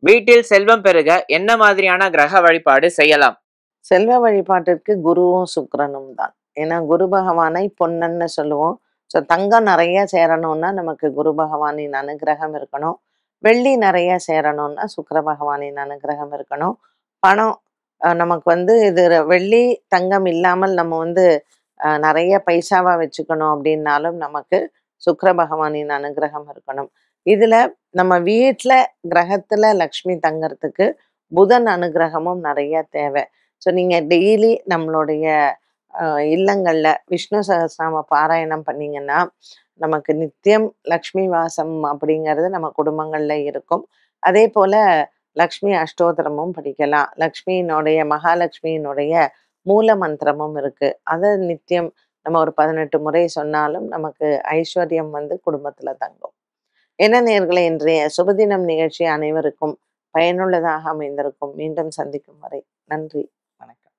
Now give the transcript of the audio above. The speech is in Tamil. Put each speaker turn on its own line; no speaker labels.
வீட்டில் செல்வம் பெருக என்ன மாதிரியான கிரக வழிபாடு செய்யலாம்?
செல்வ வழிபாட்டிற்கு குருவும் சுக்கிரனும் தான். ஏன்னா குரு பகவானை பொன்னன்னு சொல்லுவோம். ஸோ தங்கம் நிறைய சேரணும்னா நமக்கு குரு பகவானின் அனுக்கிரகம் இருக்கணும். வெள்ளி நிறைய சேரணும்னா சுக்கிர பகவானின் அனுக்கிரகம் இருக்கணும். பணம் நமக்கு வந்து இது வெள்ளி, தங்கம் இல்லாமல் நம்ம வந்து நிறைய பைசாவா வச்சுக்கணும் அப்படின்னாலும் நமக்கு சுக்கிர பகவானின் அனுக்கிரகம் இருக்கணும். இதுல நம்ம வீட்ல கிரகத்துல லக்ஷ்மி தங்கறதுக்கு புதன் அனுக்கிரகமும் நிறைய தேவை. ஸோ நீங்க டெய்லி நம்மளுடைய இல்லங்கள்ல விஷ்ணு சகஸ்ரநாம பாராயணம் பண்ணீங்கன்னா, நமக்கு நித்தியம் லக்ஷ்மி வாசம் அப்படிங்கிறது நம்ம குடும்பங்கள்ல இருக்கும். அதேபோல லக்ஷ்மி அஷ்டோத்திரமும் படிக்கலாம். லக்ஷ்மியினுடைய மகாலட்சுமியினுடைய மூல மந்திரமும் இருக்கு. அத நித்தியம் நம்ம ஒரு 18 முறை சொன்னாலும் நமக்கு ஐஸ்வர்யம் வந்து குடும்பத்துல தங்கும். என்ன நேயர்களே, இன்றைய சுபதினம் நிகழ்ச்சி அனைவருக்கும் பயனுள்ளதாக அமைந்திருக்கும். மீண்டும் சந்திக்கும் வரை நன்றி. வணக்கம்.